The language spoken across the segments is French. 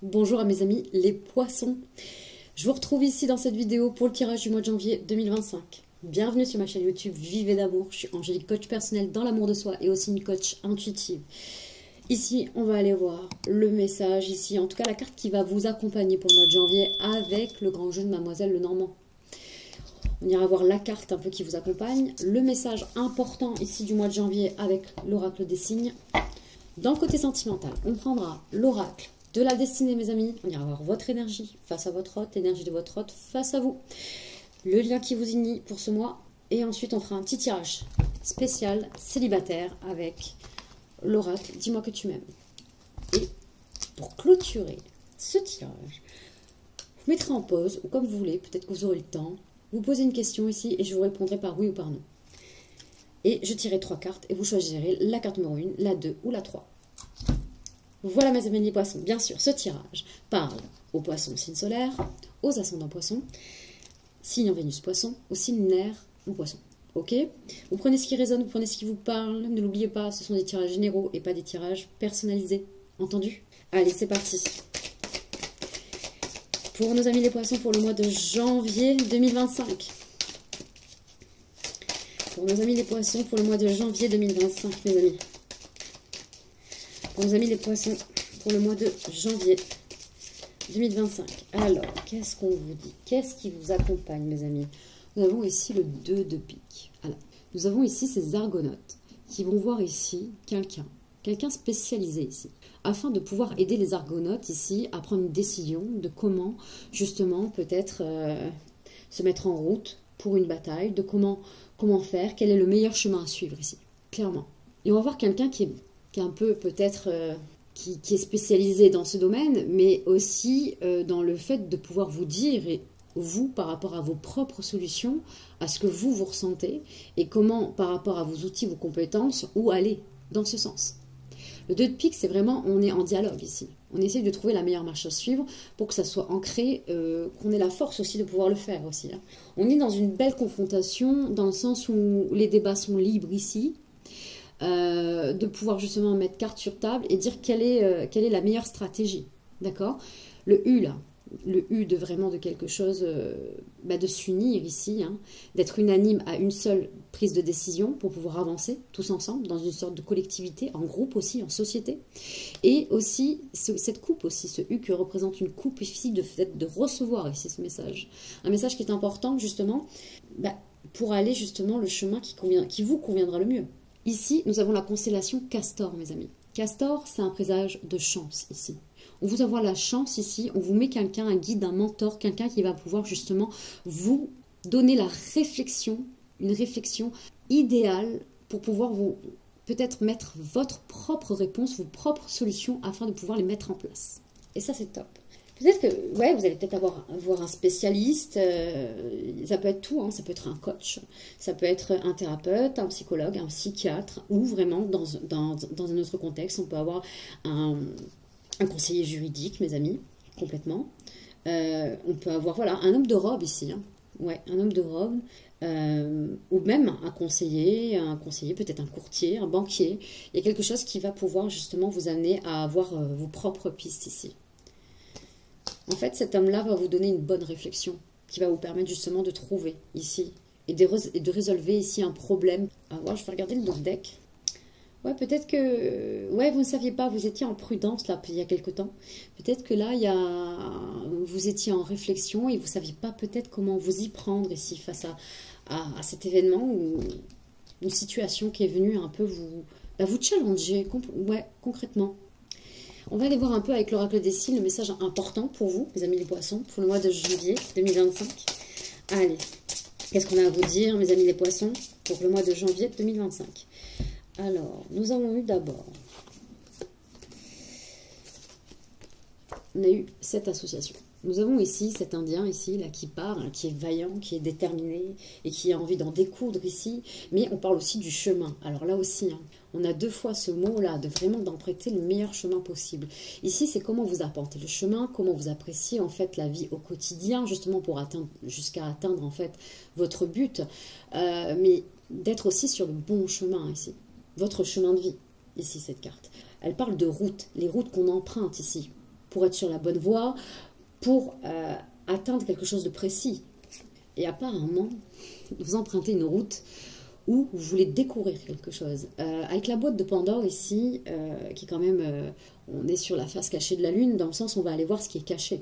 Bonjour à mes amis les poissons. Je vous retrouve ici dans cette vidéo pour le tirage du mois de janvier 2025. Bienvenue sur ma chaîne YouTube Vivez d'amour. Je suis Angélique, coach personnel dans l'amour de soi et aussi une coach intuitive. Ici, on va aller voir le message ici, en tout cas la carte qui va vous accompagner pour le mois de janvier avec le grand jeu de Mademoiselle Lenormand. On ira voir la carte un peu qui vous accompagne, le message important ici du mois de janvier avec l'oracle des signes. Dans le côté sentimental, on prendra l'oracle de la destinée, mes amis. On ira voir votre énergie face à votre hôte, l'énergie de votre hôte face à vous. Le lien qui vous unit pour ce mois. Et ensuite, on fera un petit tirage spécial célibataire avec l'oracle « Dis-moi que tu m'aimes ». Et pour clôturer ce tirage, vous mettrez en pause, ou comme vous voulez, peut-être que vous aurez le temps. Vous posez une question ici et je vous répondrai par oui ou par non. Et je tirerai 3 cartes et vous choisirez la carte numéro 1, la 2 ou la 3. Voilà mes amis les poissons. Bien sûr, ce tirage parle aux poissons signe solaire, aux ascendants poissons, signe en Vénus poisson, aux signes lunaires ou poissons. Ok? Vous prenez ce qui résonne, vous prenez ce qui vous parle. Ne l'oubliez pas, ce sont des tirages généraux et pas des tirages personnalisés. Entendu? Allez, c'est parti. Pour nos amis les poissons pour le mois de janvier 2025. Pour nos amis les poissons pour le mois de janvier 2025, mes amis. Pour nos amis les poissons pour le mois de janvier 2025. Alors, qu'est-ce qu'on vous dit? Qu'est-ce qui vous accompagne, mes amis? Nous avons ici le 2 de pique. Alors, nous avons ici ces argonautes qui vont voir ici quelqu'un spécialisé ici, afin de pouvoir aider les argonautes ici à prendre une décision de comment, justement, peut-être se mettre en route pour une bataille, de comment faire, quel est le meilleur chemin à suivre ici, clairement. Et on va voir quelqu'un qui est un peu peut-être qui est spécialisé dans ce domaine, mais aussi dans le fait de pouvoir vous dire, et vous, par rapport à vos propres solutions, à ce que vous ressentez, et comment, par rapport à vos outils, vos compétences, où aller dans ce sens. Le 2 de pique, c'est vraiment, on est en dialogue ici. On essaie de trouver la meilleure marche à suivre pour que ça soit ancré, qu'on ait la force aussi de pouvoir le faire aussi. Hein. On est dans une belle confrontation, dans le sens où les débats sont libres ici, de pouvoir justement mettre carte sur table et dire quelle est la meilleure stratégie. D'accord? Le U, là, le U de vraiment de quelque chose, de s'unir ici, hein, d'être unanime à une seule prise de décision pour pouvoir avancer tous ensemble dans une sorte de collectivité, en groupe aussi, en société. Et aussi, cette coupe aussi, ce U qui représente une coupe ici, de fait de recevoir ici ce message. Un message qui est important justement pour aller justement le chemin qui vous conviendra le mieux. Ici, nous avons la constellation Castor, mes amis. Castor, c'est un présage de chance ici. On vous envoie la chance ici, on vous met quelqu'un, un guide, un mentor, quelqu'un qui va pouvoir justement vous donner la réflexion, une réflexion idéale pour pouvoir vous peut-être mettre votre propre réponse, vos propres solutions afin de pouvoir les mettre en place. Et ça, c'est top. Peut-être que, vous allez peut-être avoir un spécialiste, ça peut être tout, hein, ça peut être un coach, ça peut être un thérapeute, un psychologue, un psychiatre, ou vraiment, dans un autre contexte, on peut avoir un conseiller juridique, mes amis, complètement. On peut avoir, un homme de robe ici, hein. Ouais, un homme de robe, ou même un conseiller, peut-être un courtier, un banquier. Il y a quelque chose qui va pouvoir justement vous amener à avoir vos propres pistes ici. En fait, cet homme-là va vous donner une bonne réflexion qui va vous permettre justement de trouver ici et de résolver ici un problème. À voir, je vais regarder le dos de deck. Ouais, peut-être que vous ne saviez pas, vous étiez en prudence là il y a quelque temps. Peut-être que là, vous étiez en réflexion et vous ne saviez pas peut-être comment vous y prendre ici face à cet événement ou une situation qui est venue un peu vous challenger, concrètement. On va aller voir un peu avec l'oracle des signes le message important pour vous, mes amis les poissons, pour le mois de janvier 2025. Allez, qu'est-ce qu'on a à vous dire, mes amis les poissons, pour le mois de janvier 2025? Alors, nous avons eu d'abord, on a eu cette association. Nous avons ici cet Indien ici, là, qui parle, qui est vaillant, qui est déterminé et qui a envie d'en découdre ici. Mais on parle aussi du chemin. Alors là aussi, hein, on a 2 fois ce mot-là, de vraiment d'emprunter le meilleur chemin possible. Ici, c'est comment vous apportez le chemin, comment vous appréciez en fait la vie au quotidien, justement pour jusqu'à atteindre en fait votre but. Mais d'être aussi sur le bon chemin ici. Votre chemin de vie, ici, cette carte. Elle parle de routes, les routes qu'on emprunte ici, pour être sur la bonne voie, pour atteindre quelque chose de précis. Et apparemment, vous empruntez une route où vous voulez découvrir quelque chose. Avec la boîte de Pandore ici, qui est quand même, on est sur la face cachée de la Lune, dans le sens où on va aller voir ce qui est caché.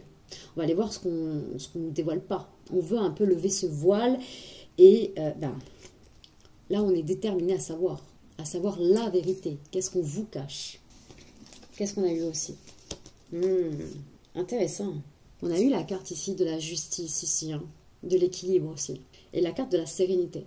On va aller voir ce qu'on ne dévoile pas. On veut un peu lever ce voile et là on est déterminé à savoir la vérité. Qu'est-ce qu'on vous cache? Qu'est-ce qu'on a eu aussi? Intéressant. On a eu la carte ici de la justice ici, hein, de l'équilibre aussi. Et la carte de la sérénité.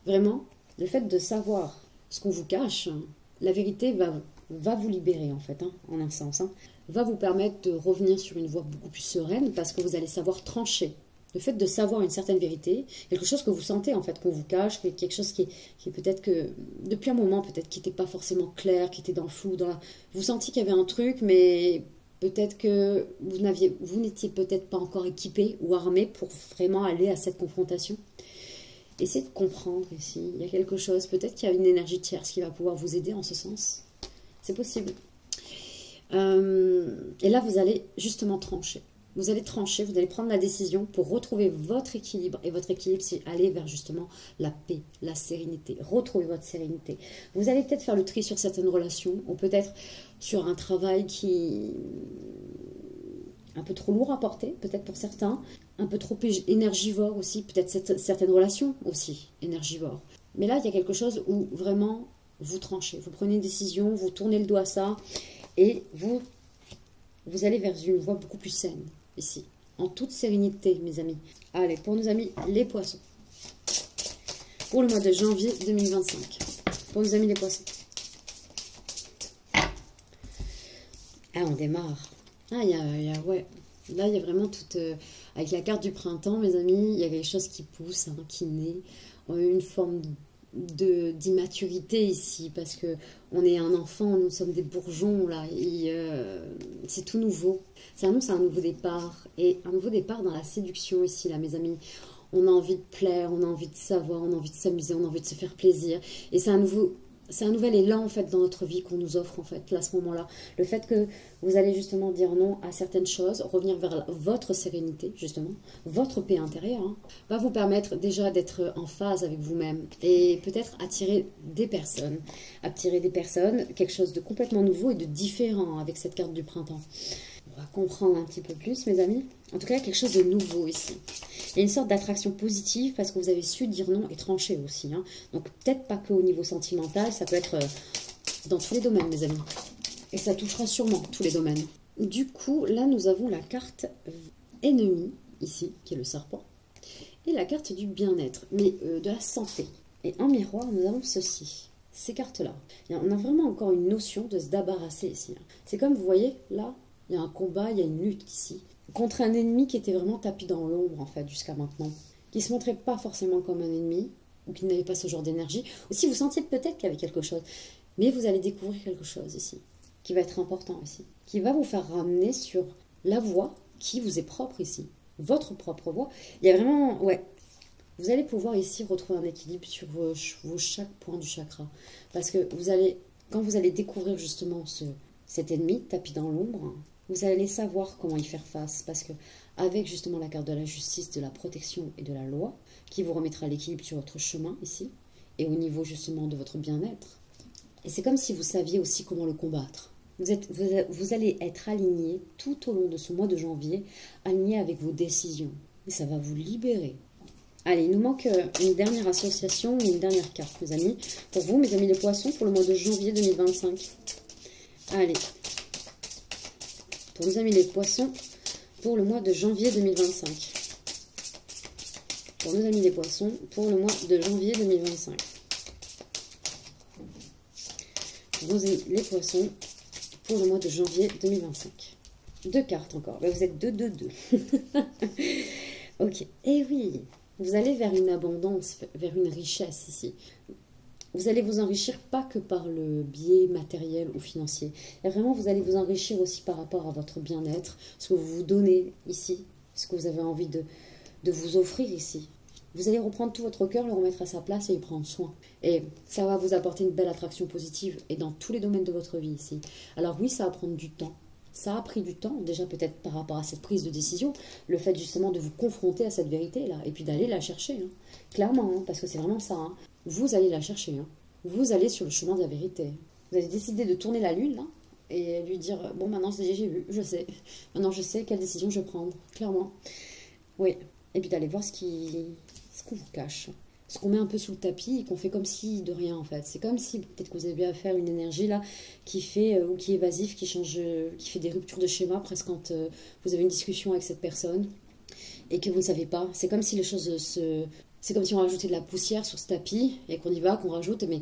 Vraiment, le fait de savoir ce qu'on vous cache, hein, la vérité va vous libérer en fait, hein, en un sens. Hein, va vous permettre de revenir sur une voie beaucoup plus sereine parce que vous allez savoir trancher. Le fait de savoir une certaine vérité, quelque chose que vous sentez en fait, qu'on vous cache, quelque chose qui est peut-être que, depuis un moment, peut-être qui n'était pas forcément clair, qui était dans le flou, vous sentiez qu'il y avait un truc, mais peut-être que vous n'étiez peut-être pas encore équipé ou armé pour vraiment aller à cette confrontation. Essayez de comprendre ici, il y a quelque chose, peut-être qu'il y a une énergie tierce qui va pouvoir vous aider en ce sens. C'est possible. Et là, vous allez justement trancher. Vous allez trancher, vous allez prendre la décision pour retrouver votre équilibre. Et votre équilibre, c'est aller vers justement la paix, la sérénité. Retrouver votre sérénité. Vous allez peut-être faire le tri sur certaines relations, ou peut-être sur un travail qui est un peu trop lourd à porter, peut-être pour certains, un peu trop énergivore aussi, peut-être certaines relations aussi énergivores. Mais là, il y a quelque chose où vraiment vous tranchez, vous prenez une décision, vous tournez le dos à ça, et vous allez vers une voie beaucoup plus saine. Ici, en toute sérénité, mes amis. Allez, pour nos amis, les poissons. Pour le mois de janvier 2025. Pour nos amis, les poissons. Ah, on démarre. Ah, ouais. Là, il y a vraiment toute... avec la carte du printemps, mes amis, il y a quelque chose qui pousse, hein, qui naît. Une forme d'immaturité ici, parce que on est un enfant, nous sommes des bourgeons, là. C'est tout nouveau. Ça annonce un nouveau départ, et un nouveau départ dans la séduction ici, là, mes amis. On a envie de plaire, on a envie de savoir, on a envie de s'amuser, on a envie de se faire plaisir, et c'est un nouvel élan, en fait, dans notre vie qu'on nous offre, en fait, là, à ce moment-là. Le fait que vous allez justement dire non à certaines choses, revenir vers votre sérénité, justement, votre paix intérieure, hein, va vous permettre déjà d'être en phase avec vous-même et peut-être attirer des personnes, quelque chose de complètement nouveau et de différent avec cette carte du printemps. On va comprendre un petit peu plus, mes amis. En tout cas, quelque chose de nouveau ici. Il y a une sorte d'attraction positive parce que vous avez su dire non et trancher aussi. Hein. Donc, peut-être pas qu'au niveau sentimental, ça peut être dans tous les domaines, mes amis. Et ça touchera sûrement tous les domaines. Du coup, là, nous avons la carte ennemie, ici, qui est le serpent. Et la carte du bien-être, mais de la santé. Et en miroir, nous avons ceci. Ces cartes-là. On a vraiment encore une notion de se débarrasser ici. Hein. C'est comme, vous voyez, là, il y a un combat, il y a une lutte ici. Contre un ennemi qui était vraiment tapis dans l'ombre, en fait, jusqu'à maintenant. Qui ne se montrait pas forcément comme un ennemi, ou qui n'avait pas ce genre d'énergie. Ou si vous sentiez peut-être qu'il y avait quelque chose. Mais vous allez découvrir quelque chose ici, qui va être important ici. Qui va vous faire ramener sur la voie qui vous est propre ici. Votre propre voie. Il y a vraiment, ouais. Vous allez pouvoir ici retrouver un équilibre sur chaque point du chakra. Parce que quand vous allez découvrir justement cet ennemi tapis dans l'ombre, vous allez savoir comment y faire face, parce que avec justement la carte de la justice, de la protection et de la loi, qui vous remettra l'équilibre sur votre chemin ici, et au niveau justement de votre bien-être. Et c'est comme si vous saviez aussi comment le combattre. Vous allez être aligné tout au long de ce mois de janvier, aligné avec vos décisions. Et ça va vous libérer. Allez, il nous manque une dernière association, une dernière carte, mes amis. Pour vous, mes amis les poissons, pour le mois de janvier 2025. Allez. Pour nos amis les poissons, pour le mois de janvier 2025. Pour nos amis les poissons, pour le mois de janvier 2025. Pour nos amis les poissons, pour le mois de janvier 2025. Deux cartes encore. Ben, vous êtes 2-2-2. Ok. Et oui, vous allez vers une abondance, vers une richesse ici. Vous allez vous enrichir pas que par le biais matériel ou financier. Et vraiment, vous allez vous enrichir aussi par rapport à votre bien-être, ce que vous vous donnez ici, ce que vous avez envie de vous offrir ici. Vous allez reprendre tout votre cœur, le remettre à sa place et y prendre soin. Et ça va vous apporter une belle attraction positive et dans tous les domaines de votre vie ici. Alors oui, ça va prendre du temps. Ça a pris du temps, déjà peut-être par rapport à cette prise de décision, le fait justement de vous confronter à cette vérité-là, et puis d'aller la chercher, hein. Clairement, hein, parce que c'est vraiment ça. Hein. Vous allez la chercher, hein. Vous allez sur le chemin de la vérité. Vous allez décider de tourner la lune, là, et lui dire, bon, maintenant, j'ai vu, je sais. Maintenant, je sais quelle décision je vais prendre, clairement. Oui, et puis d'aller voir ce qu'on vous cache. Ce qu'on met un peu sous le tapis et qu'on fait comme si de rien, en fait. C'est comme si, peut-être que vous avez à faire une énergie, là, qui fait, ou qui est évasive, qui fait des ruptures de schéma, presque quand vous avez une discussion avec cette personne, et que vous ne savez pas. C'est comme si les choses c'est comme si on rajoutait de la poussière sur ce tapis et qu'on y va, qu'on rajoute, mais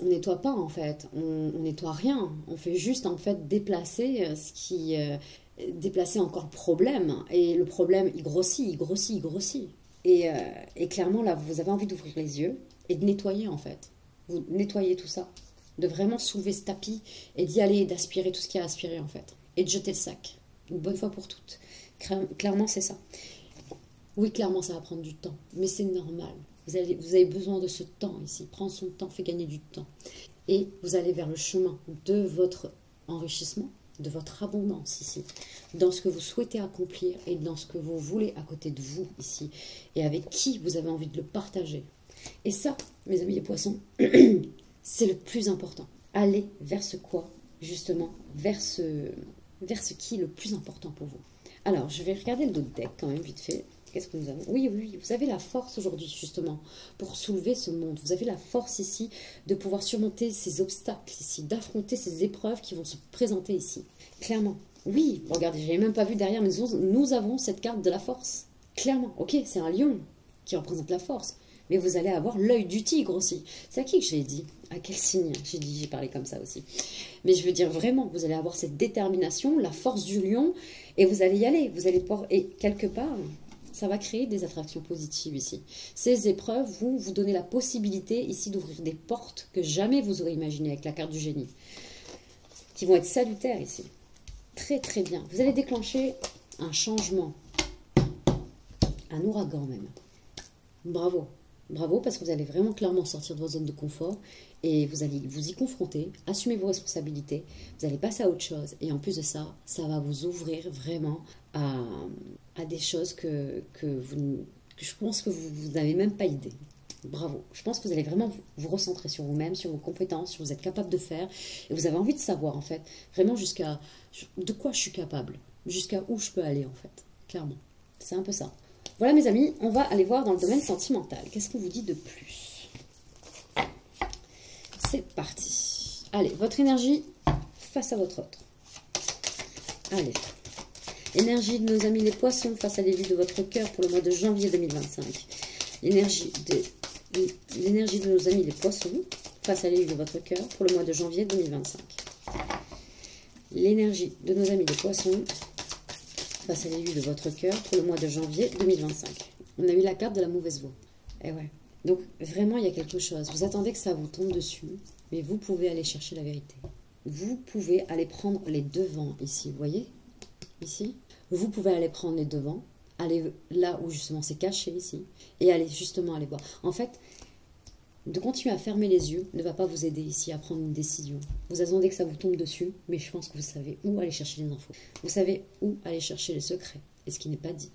on nettoie pas en fait, on nettoie rien, on fait juste en fait déplacer déplacer encore le problème, et le problème il grossit, il grossit, il grossit. Et clairement là vous avez envie d'ouvrir les yeux et de nettoyer en fait, vous nettoyez tout ça, de vraiment soulever ce tapis et d'y aller, d'aspirer tout ce qu'il y a à aspirer en fait, et de jeter le sac, une bonne fois pour toutes. Clairement c'est ça. Oui, clairement, ça va prendre du temps, mais c'est normal. Vous avez besoin de ce temps ici. Prendre son temps fait gagner du temps. Et vous allez vers le chemin de votre enrichissement, de votre abondance ici, dans ce que vous souhaitez accomplir et dans ce que vous voulez à côté de vous ici, et avec qui vous avez envie de le partager. Et ça, mes amis les poissons, c'est le plus important. Allez vers ce quoi, justement, vers ce qui est le plus important pour vous. Alors, je vais regarder le dos de deck quand même, vite fait. Qu'est-ce que nous avons? Oui, vous avez la force aujourd'hui, justement, pour soulever ce monde. Vous avez la force ici de pouvoir surmonter ces obstacles ici, d'affronter ces épreuves qui vont se présenter ici. Clairement. Oui, regardez, je n'avais même pas vu derrière, mais nous avons cette carte de la force. Clairement. Ok, c'est un lion qui représente la force. Mais vous allez avoir l'œil du tigre aussi. C'est à qui que j'ai dit? À quel signe? J'ai parlé comme ça aussi. Mais je veux dire vraiment, vous allez avoir cette détermination, la force du lion, et vous allez y aller. Vous allez pouvoir, et quelque part, ça va créer des attractions positives ici. Ces épreuves vont vous donner la possibilité ici d'ouvrir des portes que jamais vous aurez imaginées avec la carte du génie, qui vont être salutaires ici. Très très bien. Vous allez déclencher un changement, un ouragan même. Bravo. Bravo, parce que vous allez vraiment clairement sortir de votre zone de confort et vous allez vous y confronter, assumer vos responsabilités, vous allez passer à autre chose. Et en plus de ça, ça va vous ouvrir vraiment à des choses que je pense que vous n'avez même pas idée. Bravo. Je pense que vous allez vraiment vous recentrer sur vous-même, sur vos compétences, sur ce que vous êtes capable de faire. Et vous avez envie de savoir, en fait, vraiment de quoi je suis capable, jusqu'à où je peux aller, en fait. Clairement. C'est un peu ça. Voilà mes amis, on va aller voir dans le domaine sentimental. Qu'est-ce qu'on vous dit de plus? C'est parti. Allez, votre énergie face à votre autre. Allez. Énergie de nos amis les poissons face à l'élu de votre cœur pour le mois de janvier 2025. L'énergie de nos amis les poissons face à l'élu de votre cœur pour le mois de janvier 2025. L'énergie de nos amis les poissons face à l'élu de votre cœur pour le mois de janvier 2025. On a eu la carte de la mauvaise voie. Eh ouais. Donc, vraiment, il y a quelque chose. Vous attendez que ça vous tombe dessus, mais vous pouvez aller chercher la vérité. Vous pouvez aller prendre les devants ici, vous voyez? Ici. Vous pouvez aller prendre les devants, aller là où justement c'est caché ici, et aller justement aller voir. En fait, de continuer à fermer les yeux ne va pas vous aider ici à prendre une décision. Vous attendez que ça vous tombe dessus, mais je pense que vous savez où aller chercher les infos. Vous savez où aller chercher les secrets et ce qui n'est pas dit.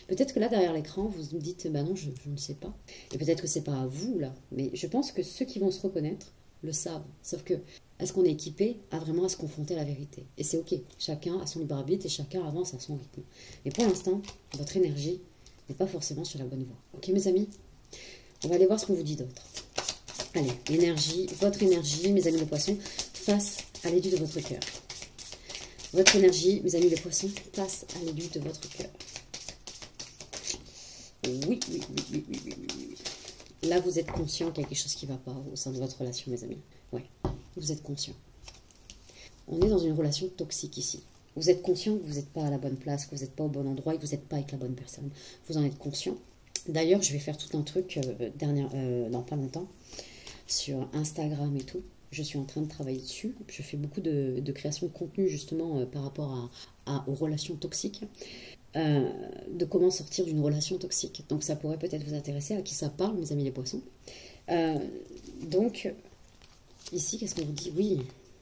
Peut-être que là, derrière l'écran, vous me dites, bah non, je ne sais pas. Et peut-être que c'est pas à vous, là. Mais je pense que ceux qui vont se reconnaître le savent. Sauf que, est-ce qu'on est équipé à vraiment à se confronter à la vérité? Et c'est ok. Chacun a son libre arbitre et chacun avance à son rythme. Mais pour l'instant, votre énergie n'est pas forcément sur la bonne voie. Ok, mes amis? On va aller voir ce qu'on vous dit d'autre. Allez, l'énergie, votre énergie, mes amis les poissons, face à l'élu de votre cœur. Votre énergie, mes amis les poissons, face à l'élu de votre cœur. Oui. Là, vous êtes conscient qu'il y a quelque chose qui ne va pas au sein de votre relation, mes amis. Oui, vous êtes conscient. On est dans une relation toxique ici. Vous êtes conscient que vous n'êtes pas à la bonne place, que vous n'êtes pas au bon endroit et que vous n'êtes pas avec la bonne personne. Vous en êtes conscient. D'ailleurs, je vais faire tout un truc dans pas longtemps sur Instagram et tout. Je suis en train de travailler dessus. Je fais beaucoup de création de contenu justement par rapport aux relations toxiques. De comment sortir d'une relation toxique. Donc ça pourrait peut-être vous intéresser. À qui ça parle, mes amis les poissons? Donc, ici, qu'est-ce qu'on vous dit? Oui,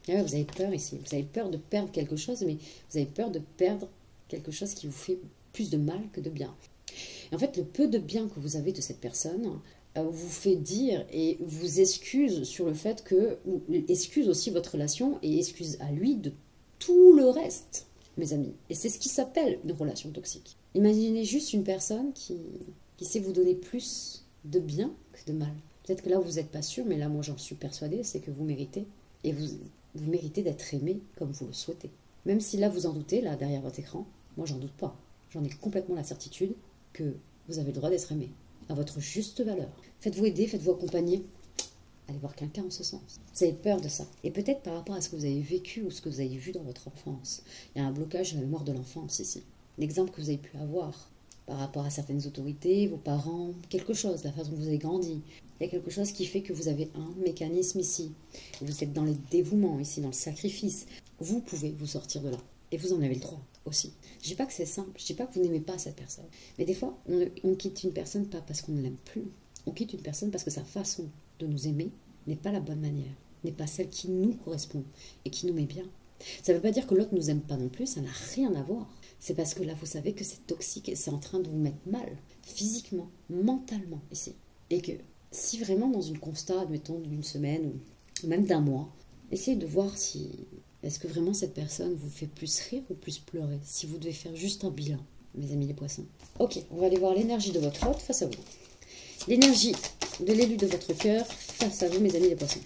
Ah ouais, vous avez peur ici. Vous avez peur de perdre quelque chose, mais vous avez peur de perdre quelque chose qui vous fait plus de mal que de bien. Et en fait, le peu de bien que vous avez de cette personne vous fait dire et vous excuse sur le fait que, ou excuse aussi votre relation et excuse à lui de tout le reste, mes amis. Et c'est ce qui s'appelle une relation toxique. Imaginez juste une personne qui sait vous donner plus de bien que de mal. Peut-être que là, vous n'êtes pas sûr, mais là, moi, j'en suis persuadée, c'est que vous méritez. Et vous méritez d'être aimé comme vous le souhaitez. Même si là, vous en doutez, là, derrière votre écran, moi, j'en doute pas. J'en ai complètement la certitude que vous avez le droit d'être aimé, à votre juste valeur. Faites-vous aider, faites-vous accompagner. Allez voir quelqu'un en ce sens. Vous avez peur de ça. Et peut-être par rapport à ce que vous avez vécu ou ce que vous avez vu dans votre enfance. Il y a un blocage de la mémoire de l'enfance ici. L'exemple que vous avez pu avoir par rapport à certaines autorités, vos parents, quelque chose, la façon dont vous avez grandi. Il y a quelque chose qui fait que vous avez un mécanisme ici. Vous êtes dans les dévouements ici, dans le sacrifice. Vous pouvez vous sortir de là. Et vous en avez le droit aussi. Je ne dis pas que c'est simple, je ne dis pas que vous n'aimez pas cette personne. Mais des fois, on quitte une personne pas parce qu'on ne l'aime plus. On quitte une personne parce que sa façon de nous aimer n'est pas la bonne manière, n'est pas celle qui nous correspond et qui nous met bien. Ça ne veut pas dire que l'autre ne nous aime pas non plus, ça n'a rien à voir. C'est parce que là, vous savez que c'est toxique et c'est en train de vous mettre mal, physiquement, mentalement, ici. Et que si vraiment dans une constat, admettons, d'une semaine ou même d'un mois, essayez de voir si... Est-ce que vraiment cette personne vous fait plus rire ou plus pleurer? Si vous devez faire juste un bilan, mes amis les poissons. Ok, on va aller voir l'énergie de votre hôte face à vous. L'énergie de l'élu de votre cœur face à vous, mes amis les poissons.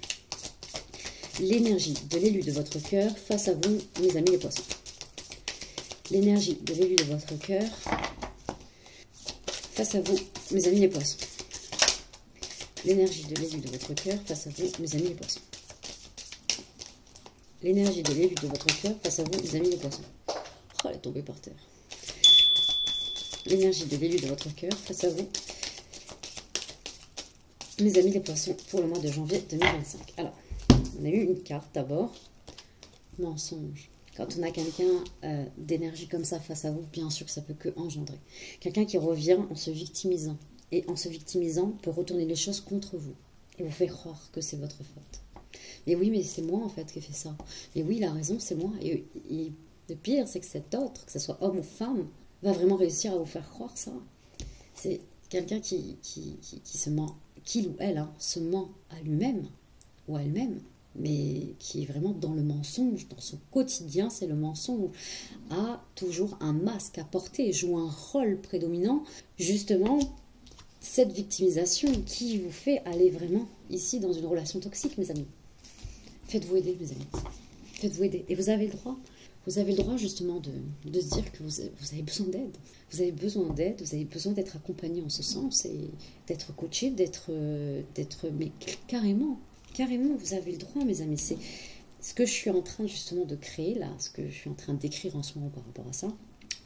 L'énergie de l'élu de votre cœur face à vous, mes amis les poissons. L'énergie de l'élu de votre cœur face à vous, mes amis les poissons. L'énergie de l'élu de votre cœur face à vous, mes amis les poissons. L'énergie de l'élu de votre cœur face à vous, mes amis les poissons. Oh, elle est tombée par terre. L'énergie de l'élu de votre cœur face à vous, mes amis les poissons, pour le mois de janvier 2025. Alors, on a eu une carte d'abord. Mensonge. Quand on a quelqu'un d'énergie comme ça face à vous, bien sûr que ça peut que engendrer. Quelqu'un qui revient en se victimisant. Et en se victimisant, peut retourner les choses contre vous. Et vous fait croire que c'est votre faute. Mais oui, mais c'est moi en fait qui ai fait ça. Mais oui, il a raison, c'est moi. Et le pire, c'est que cet autre, que ce soit homme ou femme, va vraiment réussir à vous faire croire ça. C'est quelqu'un qui se ment, qu'il ou elle, se ment à lui-même ou à elle-même, mais qui est vraiment dans le mensonge, dans son quotidien, c'est le mensonge, a toujours un masque à porter, joue un rôle prédominant, justement, cette victimisation qui vous fait aller vraiment ici dans une relation toxique, mes amis. Faites-vous aider, mes amis. Faites-vous aider. Et vous avez le droit. Vous avez le droit, justement, de se dire que vous avez besoin d'aide. Vous avez besoin d'aide, vous avez besoin d'être accompagné en ce sens et d'être coaché, mais carrément, vous avez le droit, mes amis. C'est ce que je suis en train, justement, de créer, là, ce que je suis en train d'écrire en ce moment par rapport à ça.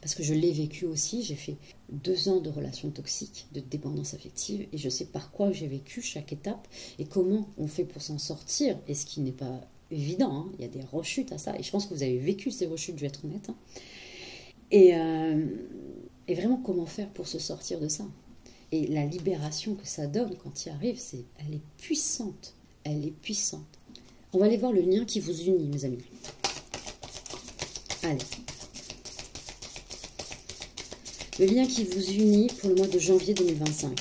Parce que je l'ai vécu aussi, j'ai fait 2 ans de relations toxiques, de dépendance affective, et je sais par quoi j'ai vécu chaque étape et comment on fait pour s'en sortir, et ce qui n'est pas évident, hein. Il y a des rechutes à ça, et je pense que vous avez vécu ces rechutes, je vais être honnête. Hein. Et vraiment, comment faire pour se sortir de ça? Et la libération que ça donne quand il arrive, elle est puissante, elle est puissante. On va aller voir le lien qui vous unit, mes amis. Allez. Le lien qui vous unit pour le mois de janvier 2025.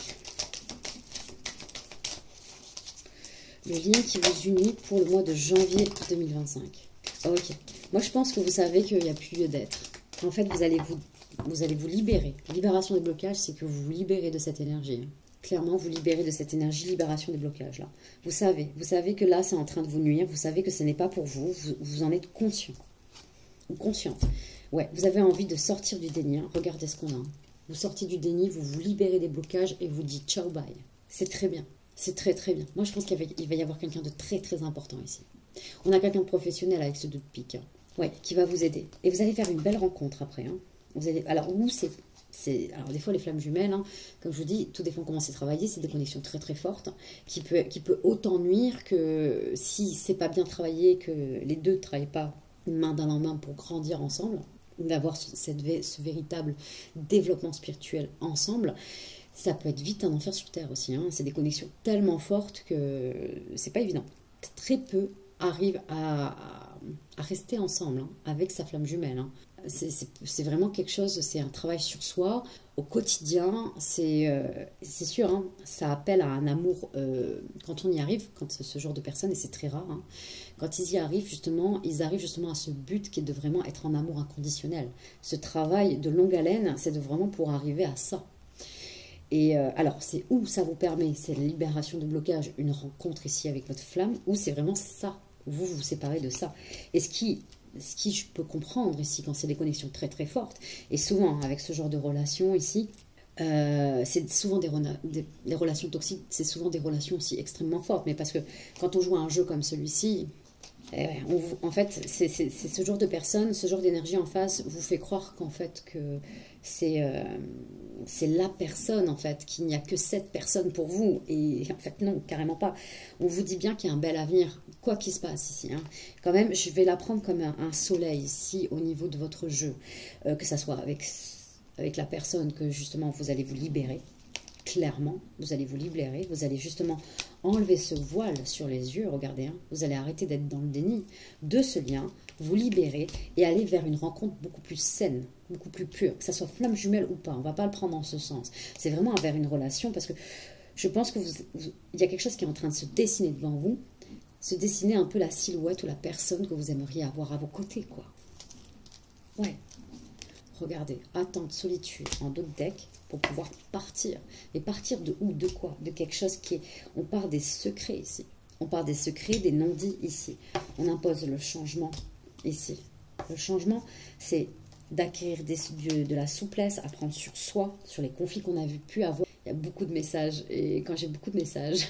Le lien qui vous unit pour le mois de janvier 2025. Ok. Moi, je pense que vous savez qu'il n'y a plus lieu d'être. En fait, vous allez vous libérer. Libération des blocages, c'est que vous vous libérez de cette énergie. Clairement, vous libérez de cette énergie, libération des blocages. Là. Vous savez que là, c'est en train de vous nuire. Vous savez que ce n'est pas pour vous. Vous en êtes conscient. Ou consciente. Ouais, vous avez envie de sortir du déni. Hein. Regardez ce qu'on a. Vous sortez du déni, vous vous libérez des blocages et vous dites ciao, bye. C'est très bien. C'est très, très bien. Moi, je pense qu'il va y avoir quelqu'un de très, très important ici. On a quelqu'un de professionnel avec ce 2 de pique. Hein. Ouais, qui va vous aider. Et vous allez faire une belle rencontre après. Hein. Alors, où c'est... Alors, des fois, les flammes jumelles, hein, comme je vous dis, tout dépend comment c'est travaillé. C'est des connexions très, très fortes qui peut autant nuire que si c'est pas bien travaillé, que les deux ne travaillent pas main dans la main pour grandir ensemble, d'avoir ce véritable développement spirituel ensemble, ça peut être vite un enfer sur Terre aussi. Hein. C'est des connexions tellement fortes que c'est pas évident. Très peu arrive à rester ensemble hein, avec sa flamme jumelle. Hein. C'est vraiment quelque chose, c'est un travail sur soi au quotidien, c'est sûr, hein, ça appelle à un amour quand on y arrive, quand ce genre de personnes, et c'est très rare, hein, quand ils y arrivent justement, ils arrivent justement à ce but qui est de vraiment être en amour inconditionnel. Ce travail de longue haleine, c'est de vraiment pour arriver à ça. Et alors, c'est où ça vous permet, c'est la libération de blocage, une rencontre ici avec votre flamme, ou c'est vraiment ça, vous vous séparez de ça. Et ce qui je peux comprendre ici, quand c'est des connexions très très fortes, et souvent avec ce genre de relations ici, c'est souvent des relations toxiques, c'est souvent des relations aussi extrêmement fortes, mais parce que quand on joue à un jeu comme celui-ci, en fait, c'est ce genre de personne, ce genre d'énergie en face vous fait croire qu'en fait que c'est la personne en fait, qu'il n'y a que cette personne pour vous, et en fait non, carrément pas. On vous dit bien qu'il y a un bel avenir, quoi qu'il se passe ici. Hein. Quand même, je vais la prendre comme un soleil ici au niveau de votre jeu, que ça soit avec la personne que justement vous allez vous libérer. Clairement, vous allez vous libérer, vous allez justement enlever ce voile sur les yeux, regardez, hein, vous allez arrêter d'être dans le déni de ce lien, vous libérer et aller vers une rencontre beaucoup plus saine, beaucoup plus pure, que ça soit flamme jumelle ou pas, on ne va pas le prendre dans ce sens. C'est vraiment vers une relation parce que je pense que il y a quelque chose qui est en train de se dessiner devant vous, se dessiner un peu la silhouette ou la personne que vous aimeriez avoir à vos côtés, quoi. Ouais. Regardez, attente, solitude en d'autres decks pour pouvoir partir. Mais partir de où? De quoi? De quelque chose qui est... On part des secrets ici. On part des secrets, des non-dits ici. On impose le changement ici. Le changement, c'est d'acquérir de la souplesse, à prendre sur soi, sur les conflits qu'on a pu avoir. Il y a beaucoup de messages. Et quand j'ai beaucoup de messages,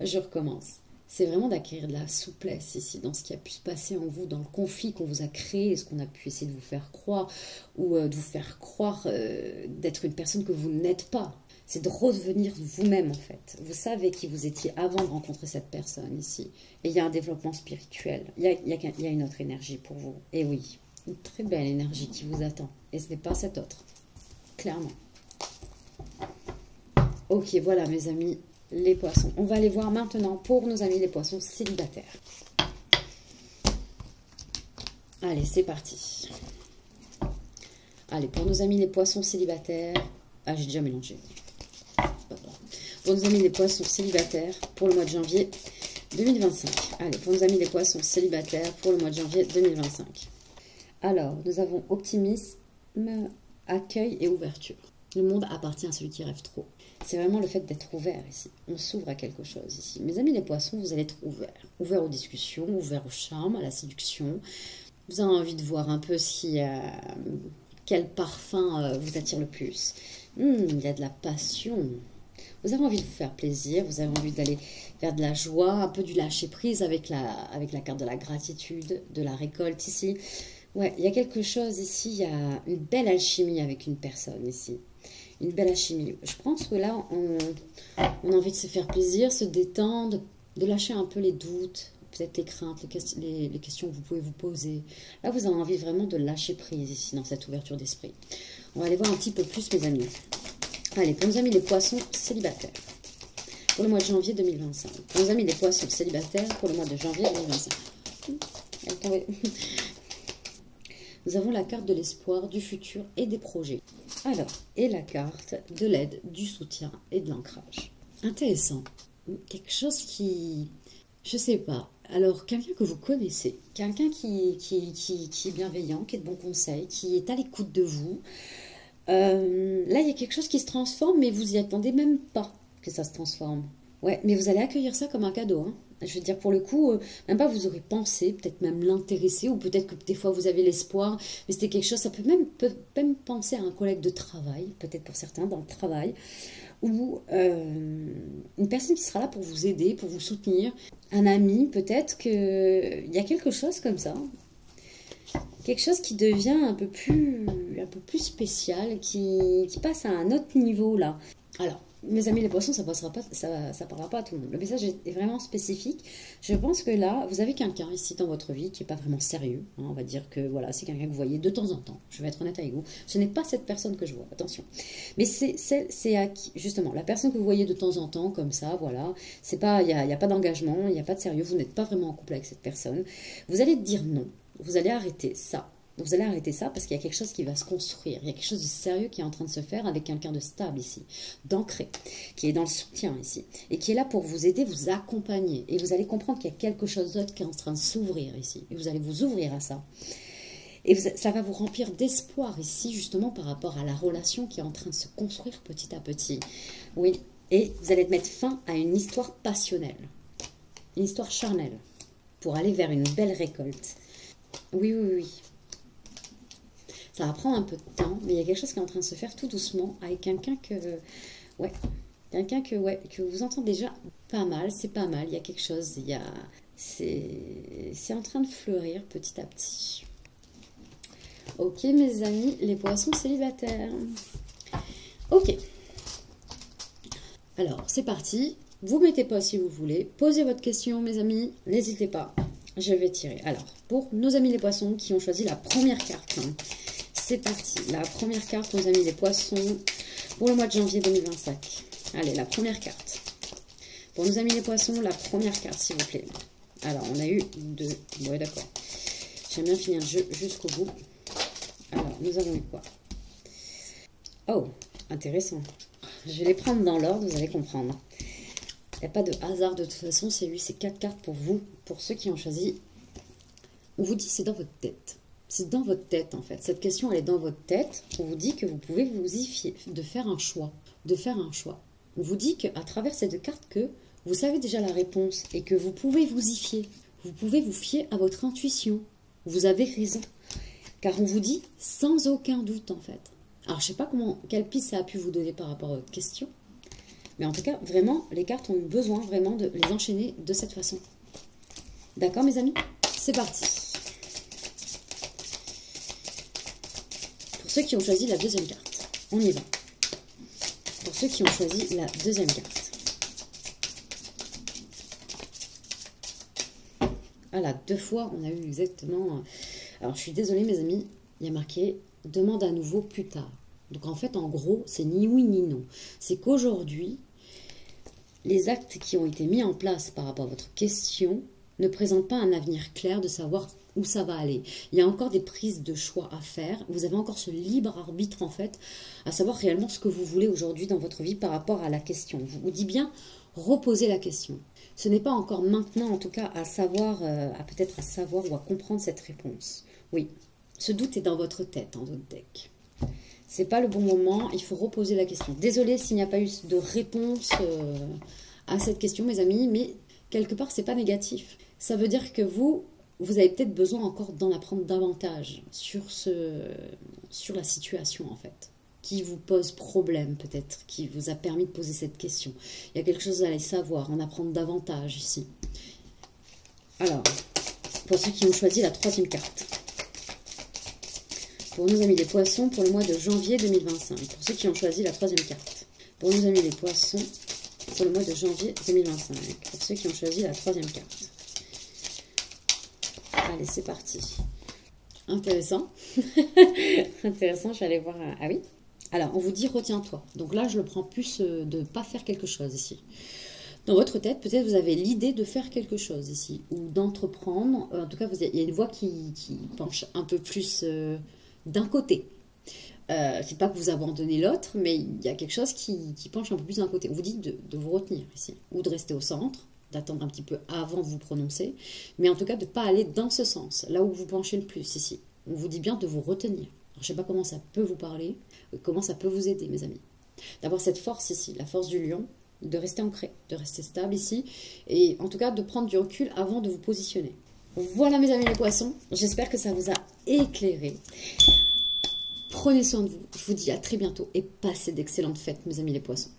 je recommence. C'est vraiment d'acquérir de la souplesse ici, dans ce qui a pu se passer en vous, dans le conflit qu'on vous a créé, ce qu'on a pu essayer de vous faire croire, ou de vous faire croire d'être une personne que vous n'êtes pas. C'est de redevenir vous-même, en fait. Vous savez qui vous étiez avant de rencontrer cette personne ici. Et il y a un développement spirituel. Il y a une autre énergie pour vous. Et oui, une très belle énergie qui vous attend. Et ce n'est pas cette autre. Clairement. Ok, voilà, mes amis. Les poissons. On va aller voir maintenant pour nos amis les poissons célibataires. Allez, c'est parti. Allez, pour nos amis les poissons célibataires... Ah, j'ai déjà mélangé. Pour nos amis les poissons célibataires, pour le mois de janvier 2025. Allez, pour nos amis les poissons célibataires, pour le mois de janvier 2025. Alors, nous avons optimisme, accueil et ouverture. Le monde appartient à celui qui rêve trop. C'est vraiment le fait d'être ouvert ici. On s'ouvre à quelque chose ici. Mes amis les poissons, vous allez être ouverts. Ouverts aux discussions, ouverts au charme, à la séduction. Vous avez envie de voir un peu quel parfum vous attire le plus. Il y a de la passion. Vous avez envie de vous faire plaisir. Vous avez envie d'aller vers de la joie, un peu du lâcher prise avec la carte de la gratitude, de la récolte ici. Ouais, il y a quelque chose ici. Il y a une belle alchimie avec une personne ici. Une belle alchimie. Je pense que là, on a envie de se faire plaisir, se détendre, de lâcher un peu les doutes, peut-être les craintes, les questions que vous pouvez vous poser. Là, vous avez envie vraiment de lâcher prise ici, dans cette ouverture d'esprit. On va aller voir un petit peu plus, mes amis. Allez, pour nos amis les poissons célibataires, pour le mois de janvier 2025. Pour nos amis les poissons célibataires, pour le mois de janvier 2025. Nous avons la carte de l'espoir, du futur et des projets. Alors, et la carte de l'aide, du soutien et de l'ancrage. Intéressant. Quelque chose qui... Je sais pas. Alors, quelqu'un que vous connaissez, quelqu'un qui est bienveillant, qui est de bons conseils, qui est à l'écoute de vous. Là, il y a quelque chose qui se transforme, mais vous y attendez même pas que ça se transforme. Ouais, mais vous allez accueillir ça comme un cadeau, hein. Je veux dire, pour le coup, même pas vous aurez pensé, peut-être même l'intéresser, ou peut-être que des fois vous avez l'espoir, mais c'était quelque chose, ça peut même penser à un collègue de travail, peut-être pour certains, dans le travail, ou une personne qui sera là pour vous aider, pour vous soutenir, un ami, peut-être qu'il y a quelque chose comme ça, quelque chose qui devient un peu plus spécial, qui passe à un autre niveau, là. Alors, mes amis les poissons, ça parlera pas à tout le monde. Le message est vraiment spécifique. Je pense que là, vous avez quelqu'un ici dans votre vie qui n'est pas vraiment sérieux. Hein, on va dire que voilà, c'est quelqu'un que vous voyez de temps en temps. Je vais être honnête avec vous. Ce n'est pas cette personne que je vois, attention. Mais c'est justement la personne que vous voyez de temps en temps, comme ça, voilà. Il n'y a pas d'engagement, il n'y a pas de sérieux. Vous n'êtes pas vraiment en couple avec cette personne. Vous allez dire non. Vous allez arrêter ça. Vous allez arrêter ça parce qu'il y a quelque chose qui va se construire. Il y a quelque chose de sérieux qui est en train de se faire avec quelqu'un de stable ici, d'ancré, qui est dans le soutien ici, et qui est là pour vous aider, vous accompagner. Et vous allez comprendre qu'il y a quelque chose d'autre qui est en train de s'ouvrir ici. Et vous allez vous ouvrir à ça. Et ça va vous remplir d'espoir ici, justement, par rapport à la relation qui est en train de se construire petit à petit. Oui, et vous allez mettre fin à une histoire passionnelle, une histoire charnelle, pour aller vers une belle récolte. Oui, oui, oui. Ça va prendre un peu de temps, mais il y a quelque chose qui est en train de se faire tout doucement avec quelqu'un que vous entendez déjà pas mal, c'est pas mal, il y a quelque chose, c'est en train de fleurir petit à petit. Ok mes amis, les poissons célibataires. Ok. Alors, c'est parti. Vous mettez pas si vous voulez. Posez votre question mes amis, n'hésitez pas. Je vais tirer. Alors, pour nos amis les poissons qui ont choisi la première carte, c'est parti. La première carte, nos amis les poissons, pour le mois de janvier 2025. Allez, la première carte. Pour nos amis les poissons, la première carte, s'il vous plaît. Alors, on a eu deux. Ouais, d'accord. J'aime bien finir le jeu jusqu'au bout. Alors, nous avons eu quoi? Oh, intéressant. Je vais les prendre dans l'ordre, vous allez comprendre. Il n'y a pas de hasard de toute façon, c'est 4 cartes pour vous, pour ceux qui ont choisi. On vous dit, c'est dans votre tête. C'est dans votre tête, en fait. Cette question, elle est dans votre tête. On vous dit que vous pouvez vous y fier, de faire un choix. On vous dit qu'à travers ces deux cartes, que vous savez déjà la réponse et que vous pouvez vous y fier. Vous pouvez vous fier à votre intuition. Vous avez raison. Car on vous dit sans aucun doute, en fait. Alors, je ne sais pas quelle piste ça a pu vous donner par rapport à votre question. Mais en tout cas, vraiment, les cartes ont eu besoin vraiment de les enchaîner de cette façon. D'accord, mes amis? C'est parti. Pour ceux qui ont choisi la deuxième carte, on y va. Pour ceux qui ont choisi la deuxième carte. Voilà, 2 fois, on a eu exactement... Alors, je suis désolée, mes amis, il y a marqué « demande à nouveau plus tard ». Donc, en fait, en gros, c'est ni oui ni non. C'est qu'aujourd'hui, les actes qui ont été mis en place par rapport à votre question ne présentent pas un avenir clair de savoir où ça va aller. Il y a encore des prises de choix à faire. Vous avez encore ce libre arbitre, en fait, à savoir réellement ce que vous voulez aujourd'hui dans votre vie par rapport à la question. Je vous dis bien, reposez la question. Ce n'est pas encore maintenant, en tout cas, à savoir, peut-être à savoir ou à comprendre cette réponse. Oui, ce doute est dans votre tête, dans votre deck. C'est pas le bon moment, il faut reposer la question. Désolée s'il n'y a pas eu de réponse à cette question, mes amis, mais quelque part, c'est pas négatif. Ça veut dire que vous avez peut-être besoin encore d'en apprendre davantage sur la situation, en fait, qui vous pose problème, peut-être, qui vous a permis de poser cette question. Il y a quelque chose à aller savoir, en apprendre davantage ici. Alors, pour ceux qui ont choisi la troisième carte. Pour nos amis les poissons, pour le mois de janvier 2025. Pour ceux qui ont choisi la troisième carte. Pour nos amis les poissons, pour le mois de janvier 2025. Pour ceux qui ont choisi la troisième carte. Allez, c'est parti. Intéressant. Intéressant, je vais aller voir... Ah oui. Alors, on vous dit retiens-toi. Donc là, je le prends plus de ne pas faire quelque chose ici. Dans votre tête, peut-être vous avez l'idée de faire quelque chose ici. Ou d'entreprendre. En tout cas, il y a une voix qui penche un peu plus... d'un côté. C'est pas que vous abandonnez l'autre, mais il y a quelque chose qui penche un peu plus d'un côté. On vous dit de vous retenir ici, ou de rester au centre, d'attendre un petit peu avant de vous prononcer, mais en tout cas de ne pas aller dans ce sens, là où vous penchez le plus ici. On vous dit bien de vous retenir. Alors, je ne sais pas comment ça peut vous parler, comment ça peut vous aider, mes amis. D'avoir cette force ici, la force du lion, de rester ancré, de rester stable ici, et en tout cas de prendre du recul avant de vous positionner. Voilà mes amis les poissons, j'espère que ça vous a éclairé. Prenez soin de vous, je vous dis à très bientôt et passez d'excellentes fêtes mes amis les poissons.